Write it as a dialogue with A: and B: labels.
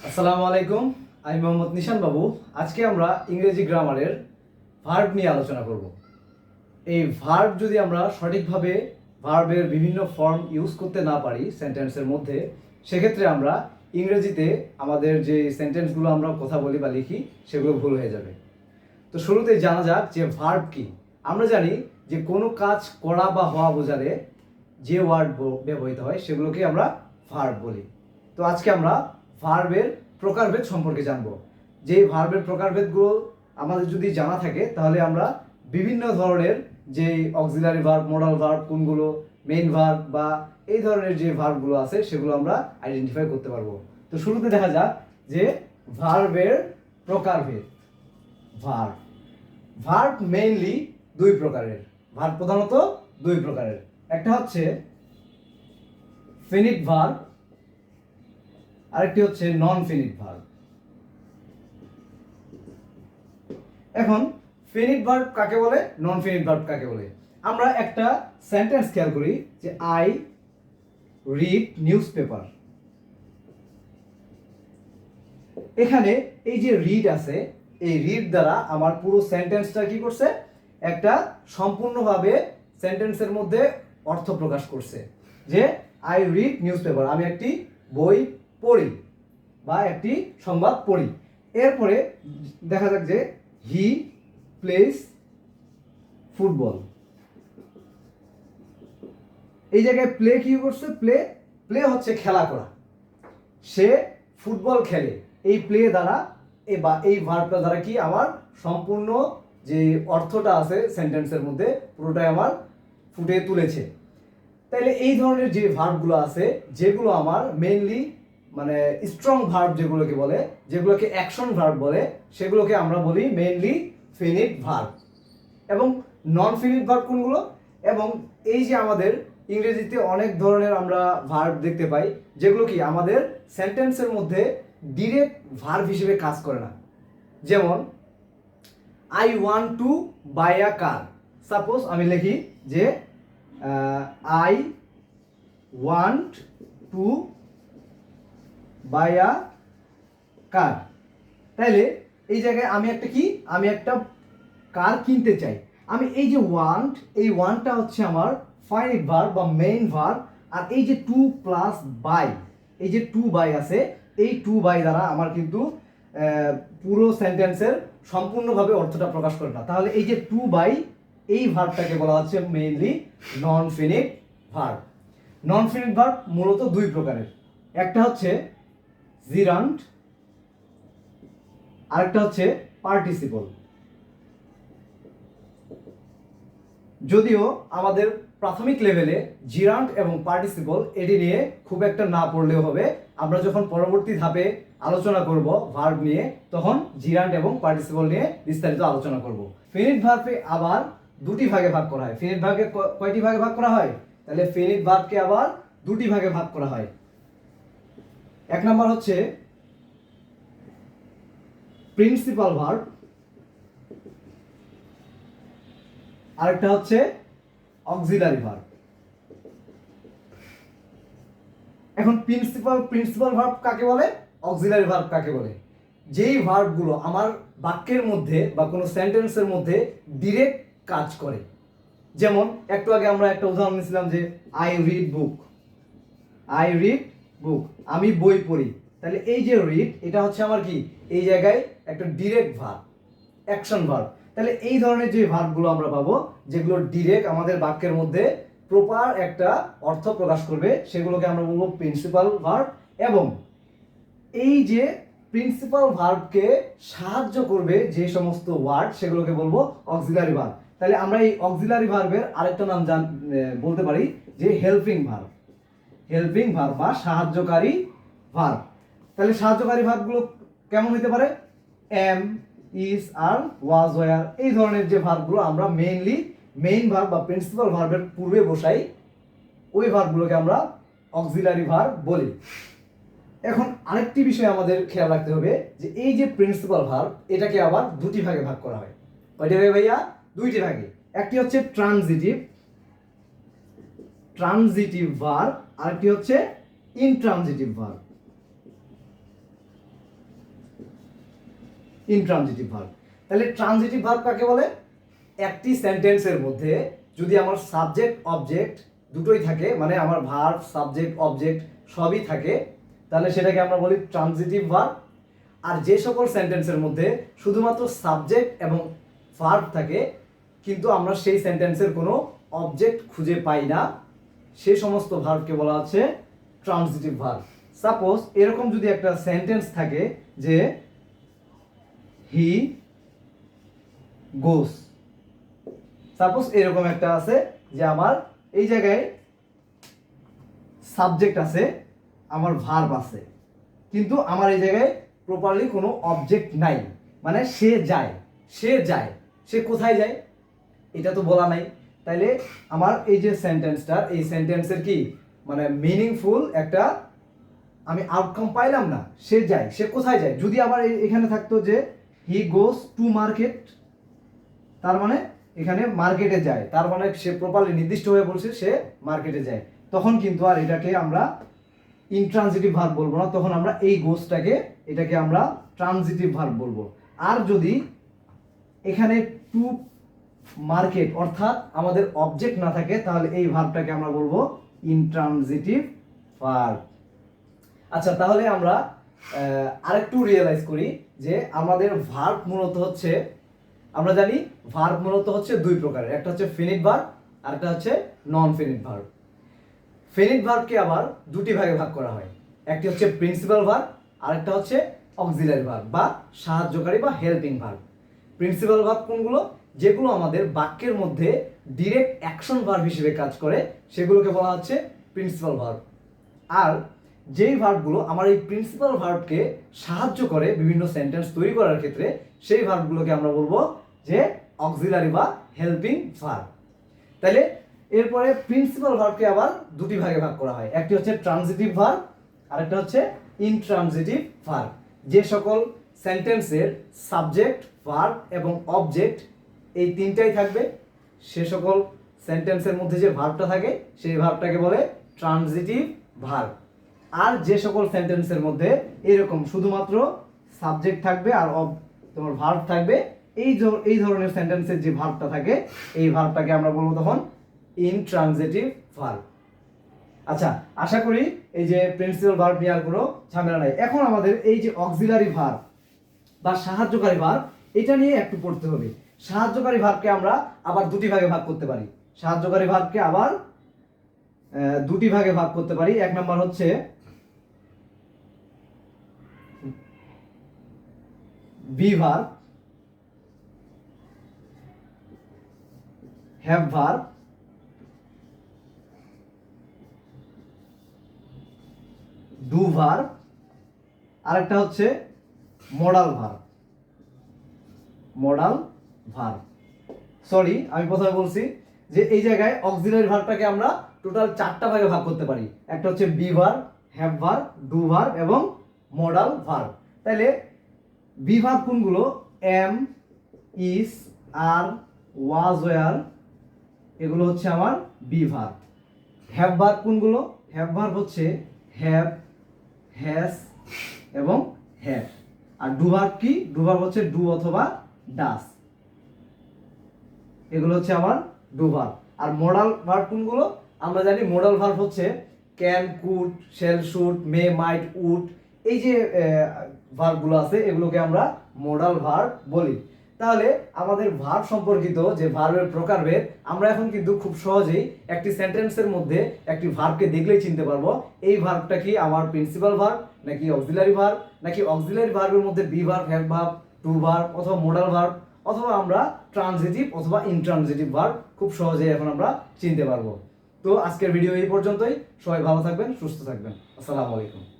A: আসসালামু আলাইকুম। আমি মোহাম্মদ নিশান বাবু। আজকে আমরা ইংরেজি গ্রামারের ভার্ব নিয়ে আলোচনা করব। এই ভার্ব যদি আমরা সঠিকভাবে ভার্বের বিভিন্ন ফর্ম ইউজ করতে না পারি সেন্টেন্সের মধ্যে, সেক্ষেত্রে আমরা ইংরেজিতে আমাদের যে সেন্টেন্সগুলো আমরা কথা বলি বা লিখি সেগুলো ভুল হয়ে যাবে। তো শুরুতেই জানা যাক যে ভার্ব কি। আমরা জানি যে কোনো কাজ করা বা হওয়া বোঝালে যে ওয়ার্ড ব্যবহৃত হয় সেগুলোকে আমরা ভার্ব বলি। তো আজকে আমরা ভার্বের প্রকারভেদ সম্পর্কে জানবো। যে ভার্বের প্রকারভেদগুলো আমাদের যদি জানা থাকে তাহলে আমরা বিভিন্ন ধরনের যে অক্সিলারি ভার্ব, মোডাল ভার্ব কোনগুলো, মেইন ভার্ব বা এই ধরনের যে ভার্বগুলো আছে সেগুলো আমরা আইডেন্টিফাই করতে পারবো। তো শুরুতে দেখা যাক যে ভার্বের প্রকারভেদ। ভার্ব ভার্ব মেইনলি দুই প্রকারের। ভার্ব প্রধানত দুই প্রকারের। একটা হচ্ছে ফিনিট ভার্ব, আরেকটি হচ্ছে নন ফিনিট ভার্ব। এখন ফিনিট ভার্ব কাকে বলে, নন ফিনিট ভার্ব কাকে বলে? আমরা একটা সেন্টেন্স খেয়াল করি যে আই রিড নিউজ পেপার। এখানে এই যে রিড আছে, এই রিড দ্বারা আমার পুরো সেন্টেন্সটা কি করছে, একটা সম্পূর্ণভাবে সেন্টেন্সের মধ্যে অর্থ প্রকাশ করছে যে আই রিড নিউজ পেপার, আমি একটি বই পড়ি বা একটি সংবাদ পড়ি। এরপরে দেখা যাক যে হি প্লেস ফুটবল। এই জায়গায় প্লে কি করছে, প্লে প্লে হচ্ছে খেলা করা। সে ফুটবল খেলে। এই প্লে দ্বারা বা এই ভার্বটা দ্বারা কি আমার সম্পূর্ণ যে অর্থটা আছে সেন্টেন্সের মধ্যে পুরোটাই আমার ফুটিয়ে তুলেছে। তাইলে এই ধরনের যে ভার্বগুলো আছে যেগুলো আমার মেইনলি মানে স্ট্রং ভার্ব যেগুলোকে বলে, যেগুলোকে অ্যাকশন ভার্ব বলে, সেগুলোকে আমরা বলি মেইনলি ফিনিট ভার্ব। এবং নন ফিনিট ভার্ব কোনগুলো? এবং এই যে আমাদের ইংরেজিতে অনেক ধরনের আমরা ভার্ব দেখতে পাই যেগুলো কি আমাদের সেন্টেন্সের মধ্যে ডিরেক্ট ভার্ব হিসেবে কাজ করে না। যেমন I want to buy a car. Suppose আমি লিখি যে I want to buy a car. তাইলে এই জায়গায় আমি একটা কি, আমি একটা কার কিনতে চাই। আমি এই যে ওয়ান্ট, এই ওয়ান্টটা হচ্ছে আমার ফাইনিট ভার্ব বা মেইন ভার্ব। আর এই যে টু প্লাস বাই, এই যে টু বাই আছে, এই টু বাই দ্বারা আমার কিন্তু পুরো সেন্টেন্সের সম্পূর্ণভাবে অর্থটা প্রকাশ করে না। তাহলে এই যে টু বাই, এই ভার্বটাকে বলা হচ্ছে মেইনলি নন ফিনিট ভার্ব। নন ফিনিট ভার্ব মূলত দুই প্রকারের। একটা হচ্ছে জিরান্ট, আরেকটা হচ্ছে পার্টিসিপল। যদিও আমাদের প্রাথমিক লেভেলে জিরান্ট এবং পার্টিসিপল এটি নিয়ে খুব একটা না পড়লেও হবে। আমরা যখন পরবর্তী ধাপে আলোচনা করব ভার্ব নিয়ে, তখন জিরান্ট এবং পার্টিসিপল নিয়ে বিস্তারিত আলোচনা করব। ফিনিট ভার্বকে আবার দুটি ভাগে ভাগ করা হয়। ফিনিট ভার্বকে কয়টি ভাগে ভাগ করা হয়? তাহলে ফিনিট ভার্বকে আবার দুটি ভাগে ভাগ করা হয়। এক নম্বর হচ্ছে প্রিন্সিপাল ভার্ব, আরেকটা হচ্ছে অক্সিলারি ভার্ব। এখন প্রিন্সিপাল ভার্ব কাকে বলে, অক্সিলারি ভার্ব কাকে বলে? যেই ভার্বগুলো আমার বাক্যের মধ্যে বা কোনো সেন্টেন্সের মধ্যে ডিরেক্ট কাজ করে। যেমন একটু আগে আমরা একটা উদাহরণ নিয়েছিলাম যে I read book. I read বুক, আমি বই পড়ি। তাহলে এই যে রিড, এটা হচ্ছে আমার কি, এই জায়গায় একটা ডিরেক্ট ভার্ব, অ্যাকশন ভার্ব। তাহলে এই ধরনের যে ভার্বগুলো আমরা পাবো যেগুলো ডিরেক্ট আমাদের বাক্যের মধ্যে প্রপার একটা অর্থ প্রকাশ করবে, সেগুলোকে আমরা বলবো প্রিন্সিপাল ভার্ব। এবং এই যে প্রিন্সিপাল ভার্বকে সাহায্য করবে যে সমস্ত ওয়ার্ড, সেগুলোকে বলবো অক্সিলারি ভার্ব। তাহলে আমরা এই অক্সিলারি ভার্বের আরেকটা নাম বলতে পারি যে হেল্পিং ভার্ব। হেল্পিং ভার্ব বা সাহায্যকারী ভার্ব। তাহলে সাহায্যকারী ভার্বগুলো কেমন হতে পারে? Am, is, are, was, were, এই ধরনের যে ভার্বগুলো আমরা মেইনলি মেইন ভার্ব বা প্রিন্সিপাল ভার্বের পূর্বে বসাই, ওই ভার্বগুলোকে আমরা অক্সিলারি ভার্ব বলি। এখন আরেকটি বিষয় আমাদের খেয়াল রাখতে হবে যে এই যে প্রিন্সিপাল ভার্ব, এটাকে আবার দুটি ভাগে ভাগ করা হয়। কয়টি ভাগে ভাইয়া? দুইটি ভাগে। একটি হচ্ছে ট্রানজিটিভ ভার্ব, আরেকটি হচ্ছে ইনট্রানজিটিভ ভার্ব। Intransitive verb. তাহলে ট্রানজিটিভ ভার্ব কাকে বলে? একটি সেন্টেন্সের মধ্যে যদি আমার সাবজেক্ট অবজেক্ট দুটোই থাকে, মানে আমার ভার্ব সাবজেক্ট অবজেক্ট সবই থাকে, তাহলে সেটাকে আমরা বলি ট্রানজিটিভ ভার্ব। আর যে সকল সেন্টেন্সের মধ্যে শুধুমাত্র সাবজেক্ট এবং ভার্ব থাকে কিন্তু আমরা সেই সেন্টেন্সের কোনো অবজেক্ট খুঁজে পাই না, সে সমস্ত ভার্বকে বলা হচ্ছে ট্রানজিটিভ ভার্ব। সাপোজ এরকম যদি একটা সেন্টেন্স থাকে যে হি গোস, সাপোজ এরকম একটা আছে যে আমার এই জায়গায় সাবজেক্ট আছে, আমার ভার্ব আছে, কিন্তু আমার এই জায়গায় প্রপারলি কোনো অবজেক্ট নাই, মানে সে যায়, সে যায়, সে কোথায় যায় এটা তো বলা নাই। তাইলে আমার এই যে সেন্টেন্সটা, এই সেন্টেন্সের কি মানে মিনিংফুল একটা আমি আউটকাম পাইলাম না। সে যায়, সে কোথায় যায়? যদি আবার এখানে থাকতো যে হি গোস টু মার্কেট, তার মানে এখানে মার্কেটে যায়, তার মানে সে প্রপারলি নির্দিষ্ট হয়ে বলছে সে মার্কেটে যায়, তখন কিন্তু আর এটাকে আমরা ইনট্রানজিটিভ ভার্ব বলবো না, তখন আমরা এই গোসটাকে এটাকে আমরা ট্রানজিটিভ ভার্ব বলবো। আর যদি এখানে টু মার্কেট অর্থাৎ আমাদের অবজেক্ট না থাকে তাহলে এই ভার্বটাকে আমরা বলবো ইনট্রানজিটিভ ভার্ব। আচ্ছা, তাহলে আমরা আরেকটু রিয়েলাইজ করি যে আমাদের ভার্ব মূলত হচ্ছে, আমরা জানি ভার্ব মূলত হচ্ছে দুই প্রকারের, একটা হচ্ছে ফিনিট ভার্ব আর একটা হচ্ছে নন ফিনিট ভার্ব। ফিনিট ভার্বকে আবার দুটি ভাগে ভাগ করা হয়, একটি হচ্ছে প্রিন্সিপাল ভার্ব আর একটা হচ্ছে অক্সিলারি ভার্ব বা সাহায্যকারী বা হেল্পিং ভার্ব। প্রিন্সিপাল ভার্ব কোনগুলো? যেগুলো আমাদের বাক্যের মধ্যে ডিরেক্ট অ্যাকশন ভার্ব হিসেবে কাজ করে সেগুলোকে বলা হচ্ছে প্রিন্সিপাল ভার্ব। আর যেই ভার্বগুলো আমার এই প্রিন্সিপাল ভার্বকে সাহায্য করে বিভিন্ন সেন্টেন্স তৈরি করার ক্ষেত্রে সেই ভার্বগুলোকে আমরা বলবো যে অক্সিলারি বা হেল্পিং ভার্ব। তাহলে এরপরে প্রিন্সিপাল ভার্বকে আবার দুটি ভাগে ভাগ করা হয়, একটি হচ্ছে ট্রানজিটিভ ভার্ব আর একটা হচ্ছে ইনট্রানজিটিভ ভার্ব। যে সকল সেন্টেন্সের সাবজেক্ট ভার্ব এবং অবজেক্ট এই তিনটাই থাকবে, সে সকল সেন্টেন্সের মধ্যে যে ভার্বটা থাকে সেই ভার্বটাকে বলে ট্রানজিটিভ ভার্ব। আর যে সকল সেন্টেন্সের মধ্যে এরকম শুধুমাত্র সাবজেক্ট থাকবে আর তোমার ভার্ব থাকবে, এই ধরনের সেন্টেন্সের যে ভার্বটা থাকে এই ভার্বটাকে আমরা বলবো তখন ইনট্রানজিটিভ ভার্ব। আচ্ছা, আশা করি এই যে প্রিন্সিপাল ভার্ব নিয়ে আর কোনো ঝামেলা নাই। এখন আমাদের এই যে অক্সিলারি ভার্ব বা সাহায্যকারী ভার্ব, এটা নিয়ে একটু পড়তে হবে। সাহায্যকারী ভার্বকে আমরা আবার দুটি ভাগে ভাগ করতে পারি, সাহায্যকারী ভার্বকে আবার দুটি ভাগে ভাগ করতে পারি। এক নম্বর হচ্ছে be verb, have verb, do verb, আরেকটা হচ্ছে modal verb. Modal verb, sorry আমি প্রথমে বলছি যে এই জায়গায় অক্সিলারি ভার্বটাকে আমরা টোটাল চারটা ভাগে ভাগ করতে পারি, একটা হচ্ছে be verb, have verb, do verb এবং মডাল ভার্ব। তাহলে বি ভার্ব কোনগুলো? Am, is, are, was, were, এগুলো হচ্ছে আমার বি ভার্ব। হ্যাভ ভার্ব কোনগুলো? হ্যাভ ভার্ব হচ্ছে হ্যাভ, হ্যাজ এবং হ্যাভ। আর ডু ভার্ব কি? ডু ভার্ব হচ্ছে ডু অথবা ডাস, এগুলো হচ্ছে আমার ডু ভার্ব। আর মডাল ভার্ব কোনগুলো? আমরা জানি মডাল ভার্ব হচ্ছে can, could, shall, should, may, might, would, এই যে ভার্বগুলো আছে এগুলোকে আমরা মডাল ভার্ব বলি। তাহলে আমাদের ভার্ব সম্পর্কিত যে ভার্বের প্রকারভেদ আমরা এখন কিন্তু খুব সহজেই একটি সেন্টেন্সের মধ্যে একটি ভার্বকে দেখলেই চিনতে পারবো এই ভার্বটা কি আমার প্রিন্সিপাল ভার্ব নাকি অক্সিলারি ভার্ব, নাকি অক্সিলারি ভার্বের মধ্যে be verb, have verb, to verb অথবা মডাল ভার্ব, অথবা আমরা ট্রানজিটিভ অথবা ইনট্রানজিটিভ ভার্ব খুব সহজেই এখন আমরা চিনতে পারবো। তো আজকের ভিডিও এই পর্যন্তই। সবাই ভালো থাকবেন, সুস্থ থাকবেন। আসসালামু আলাইকুম।